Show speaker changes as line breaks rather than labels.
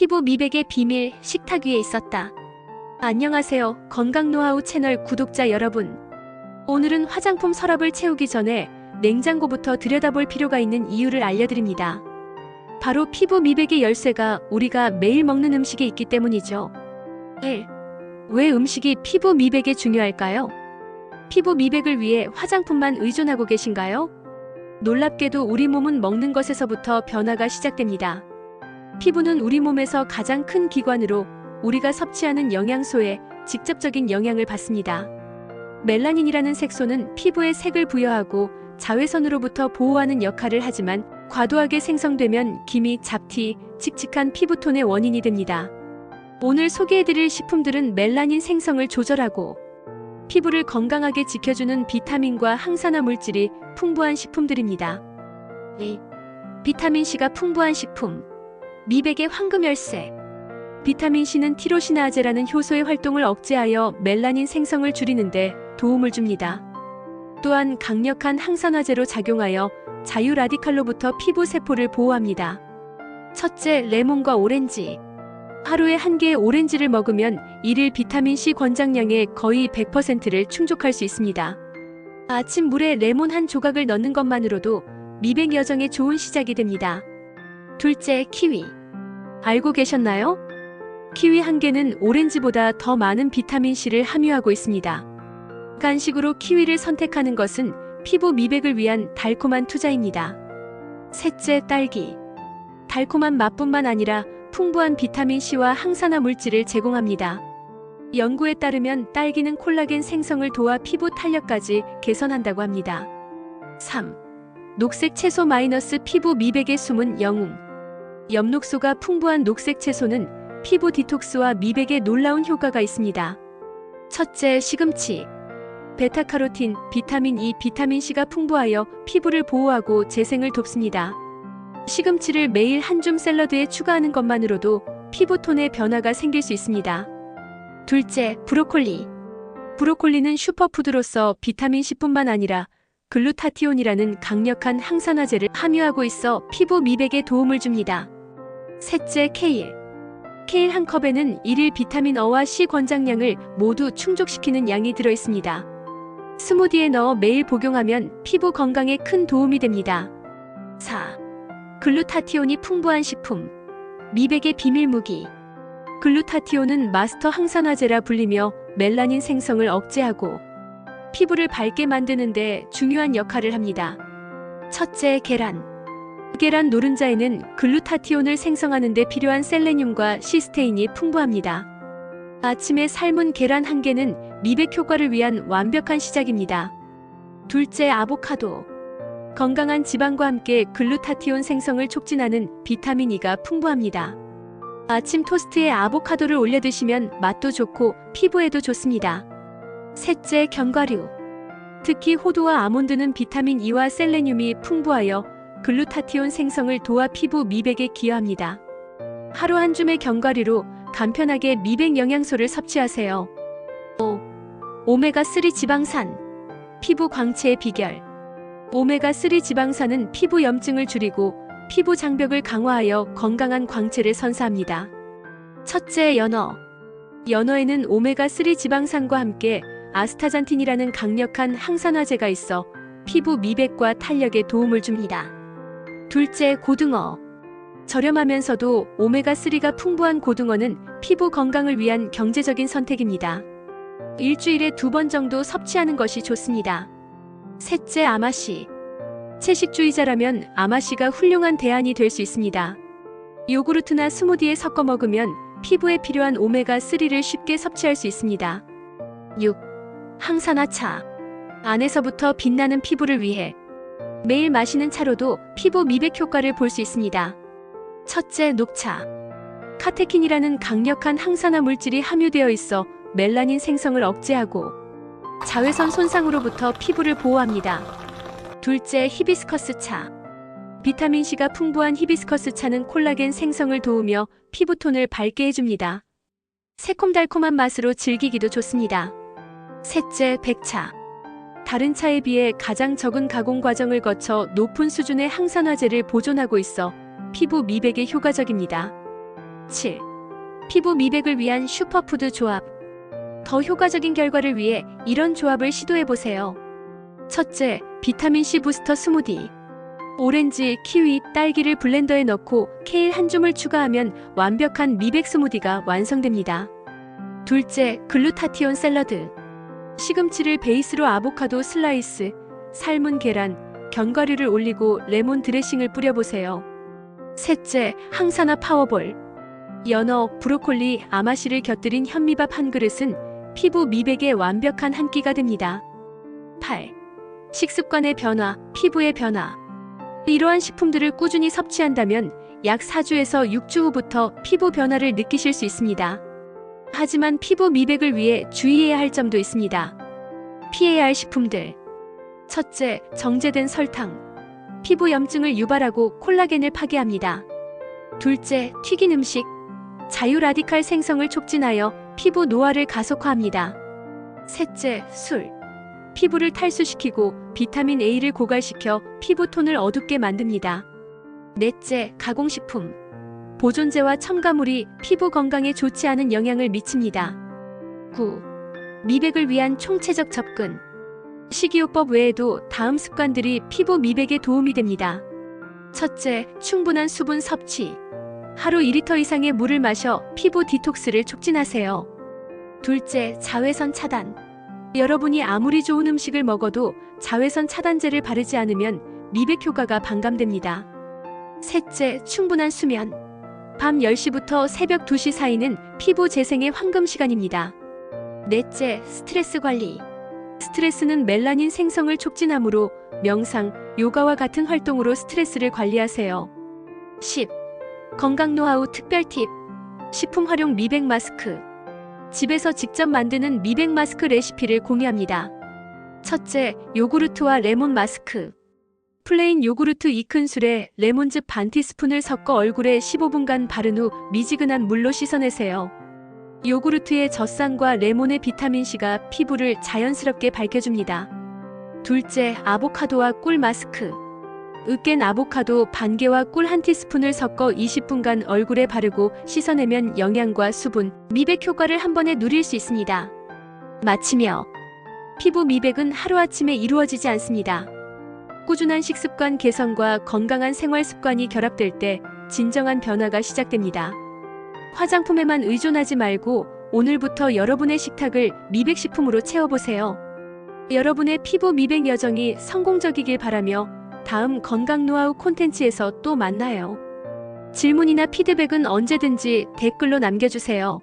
피부 미백의 비밀 식탁 위에 있었다. 안녕하세요. 건강 노하우 채널 구독자 여러분. 오늘은 화장품 서랍을 채우기 전에 냉장고부터 들여다볼 필요가 있는 이유를 알려드립니다. 바로 피부 미백의 열쇠가 우리가 매일 먹는 음식에 있기 때문이죠. 1. 왜 음식이 피부 미백에 중요할까요? 피부 미백을 위해 화장품만 의존하고 계신가요? 놀랍게도 우리 몸은 먹는 것에서부터 변화가 시작됩니다. 피부는 우리 몸에서 가장 큰 기관으로 우리가 섭취하는 영양소에 직접적인 영향을 받습니다. 멜라닌이라는 색소는 피부에 색을 부여하고 자외선으로부터 보호하는 역할을 하지만 과도하게 생성되면 기미, 잡티, 칙칙한 피부톤의 원인이 됩니다. 오늘 소개해드릴 식품들은 멜라닌 생성을 조절하고 피부를 건강하게 지켜주는 비타민과 항산화 물질이 풍부한 식품들입니다. 2. 비타민C가 풍부한 식품. 미백의 황금 열쇠. 비타민C는 티로시나아제라는 효소의 활동을 억제하여 멜라닌 생성을 줄이는데 도움을 줍니다. 또한 강력한 항산화제로 작용하여 자유 라디칼로부터 피부 세포를 보호합니다. 첫째, 레몬과 오렌지. 하루에 한 개의 오렌지를 먹으면 일일 비타민C 권장량의 거의 100%를 충족할 수 있습니다. 아침 물에 레몬 한 조각을 넣는 것만으로도 미백 여정의 좋은 시작이 됩니다. 둘째, 키위. 알고 계셨나요? 키위 한 개는 오렌지보다 더 많은 비타민C를 함유하고 있습니다. 간식으로 키위를 선택하는 것은 피부 미백을 위한 달콤한 투자입니다. 셋째, 딸기. 달콤한 맛뿐만 아니라 풍부한 비타민C와 항산화 물질을 제공합니다. 연구에 따르면 딸기는 콜라겐 생성을 도와 피부 탄력까지 개선한다고 합니다. 3. 녹색 채소 마이너스 피부 미백의 숨은 영웅. 엽록소가 풍부한 녹색 채소는 피부 디톡스와 미백에 놀라운 효과가 있습니다. 첫째, 시금치. 베타카로틴, 비타민 E, 비타민C가 풍부하여 피부를 보호하고 재생을 돕습니다. 시금치를 매일 한 줌 샐러드에 추가하는 것만으로도 피부톤의 변화가 생길 수 있습니다. 둘째, 브로콜리. 브로콜리는 슈퍼푸드로서 비타민C뿐만 아니라 글루타티온이라는 강력한 항산화제를 함유하고 있어 피부 미백에 도움을 줍니다. 셋째, 케일. 케일 한 컵에는 일일 비타민 O와 C 권장량을 모두 충족시키는 양이 들어있습니다. 스무디에 넣어 매일 복용하면 피부 건강에 큰 도움이 됩니다. 4. 글루타티온이 풍부한 식품. 미백의 비밀 무기. 글루타티온은 마스터 항산화제라 불리며 멜라닌 생성을 억제하고 피부를 밝게 만드는 데 중요한 역할을 합니다. 첫째, 계란. 계란 노른자에는 글루타티온을 생성하는 데 필요한 셀레늄과 시스테인이 풍부합니다. 아침에 삶은 계란 한 개는 미백 효과를 위한 완벽한 시작입니다. 둘째, 아보카도. 건강한 지방과 함께 글루타티온 생성을 촉진하는 비타민 E가 풍부합니다. 아침 토스트에 아보카도를 올려 드시면 맛도 좋고 피부에도 좋습니다. 셋째, 견과류. 특히 호두와 아몬드는 비타민 E와 셀레늄이 풍부하여 글루타티온 생성을 도와 피부 미백에 기여합니다. 하루 한 줌의 견과류로 간편하게 미백 영양소를 섭취하세요. 5. 오메가3 지방산. 피부 광채의 비결. 오메가3 지방산은 피부 염증을 줄이고 피부 장벽을 강화하여 건강한 광채를 선사합니다. 첫째, 연어. 연어에는 오메가3 지방산과 함께 아스타잔틴이라는 강력한 항산화제가 있어 피부 미백과 탄력에 도움을 줍니다. 둘째, 고등어. 저렴하면서도 오메가3가 풍부한 고등어는 피부 건강을 위한 경제적인 선택입니다. 일주일에 2번 정도 섭취하는 것이 좋습니다. 셋째, 아마씨. 채식주의자라면 아마씨가 훌륭한 대안이 될 수 있습니다. 요구르트나 스무디에 섞어 먹으면 피부에 필요한 오메가3를 쉽게 섭취할 수 있습니다. 6. 항산화차. 안에서부터 빛나는 피부를 위해 매일 마시는 차로도 피부 미백 효과를 볼 수 있습니다. 첫째, 녹차. 카테킨이라는 강력한 항산화 물질이 함유되어 있어 멜라닌 생성을 억제하고 자외선 손상으로부터 피부를 보호합니다. 둘째, 히비스커스 차. 비타민C가 풍부한 히비스커스 차는 콜라겐 생성을 도우며 피부톤을 밝게 해줍니다. 새콤달콤한 맛으로 즐기기도 좋습니다. 셋째, 백차. 다른 차에 비해 가장 적은 가공 과정을 거쳐 높은 수준의 항산화제를 보존하고 있어 피부 미백에 효과적입니다. 7. 피부 미백을 위한 슈퍼푸드 조합. 더 효과적인 결과를 위해 이런 조합을 시도해보세요. 첫째, 비타민C 부스터 스무디. 오렌지, 키위, 딸기를 블렌더에 넣고 케일 한 줌을 추가하면 완벽한 미백 스무디가 완성됩니다. 둘째, 글루타티온 샐러드. 시금치를 베이스로 아보카도 슬라이스, 삶은 계란, 견과류를 올리고 레몬 드레싱을 뿌려보세요. 셋째, 항산화 파워볼. 연어, 브로콜리, 아마씨를 곁들인 현미밥 한 그릇은 피부 미백의 완벽한 한 끼가 됩니다. 8. 식습관의 변화, 피부의 변화. 이러한 식품들을 꾸준히 섭취한다면 약 4주에서 6주 후부터 피부 변화를 느끼실 수 있습니다. 하지만 피부 미백을 위해 주의해야 할 점도 있습니다. 피해야 할 식품들. 첫째, 정제된 설탕. 피부 염증을 유발하고 콜라겐을 파괴합니다. 둘째, 튀긴 음식. 자유 라디칼 생성을 촉진하여 피부 노화를 가속화합니다. 셋째, 술. 피부를 탈수시키고 비타민 A를 고갈시켜 피부톤을 어둡게 만듭니다. 넷째, 가공식품. 보존제와 첨가물이 피부 건강에 좋지 않은 영향을 미칩니다. 9. 미백을 위한 총체적 접근. 식이요법 외에도 다음 습관들이 피부 미백에 도움이 됩니다. 첫째, 충분한 수분 섭취. 하루 2리터 이상의 물을 마셔 피부 디톡스를 촉진하세요. 둘째, 자외선 차단. 여러분이 아무리 좋은 음식을 먹어도 자외선 차단제를 바르지 않으면 미백 효과가 반감됩니다. 셋째, 충분한 수면. 밤 10시부터 새벽 2시 사이는 피부 재생의 황금 시간입니다. 넷째, 스트레스 관리. 스트레스는 멜라닌 생성을 촉진하므로 명상, 요가와 같은 활동으로 스트레스를 관리하세요. 10. 건강 노하우 특별 팁. 식품 활용 미백 마스크. 집에서 직접 만드는 미백 마스크 레시피를 공유합니다. 첫째, 요구르트와 레몬 마스크. 플레인 요구르트 2큰술에 레몬즙 반 티스푼을 섞어 얼굴에 15분간 바른 후 미지근한 물로 씻어내세요. 요구르트의 젖산과 레몬의 비타민C가 피부를 자연스럽게 밝혀줍니다. 둘째, 아보카도와 꿀 마스크. 으깬 아보카도 반 개와 꿀 한 티스푼을 섞어 20분간 얼굴에 바르고 씻어내면 영양과 수분, 미백 효과를 한 번에 누릴 수 있습니다. 마치며 피부 미백은 하루아침에 이루어지지 않습니다. 꾸준한 식습관 개선과 건강한 생활 습관이 결합될 때 진정한 변화가 시작됩니다. 화장품에만 의존하지 말고 오늘부터 여러분의 식탁을 미백식품으로 채워보세요. 여러분의 피부 미백 여정이 성공적이길 바라며 다음 건강 노하우 콘텐츠에서 또 만나요. 질문이나 피드백은 언제든지 댓글로 남겨주세요.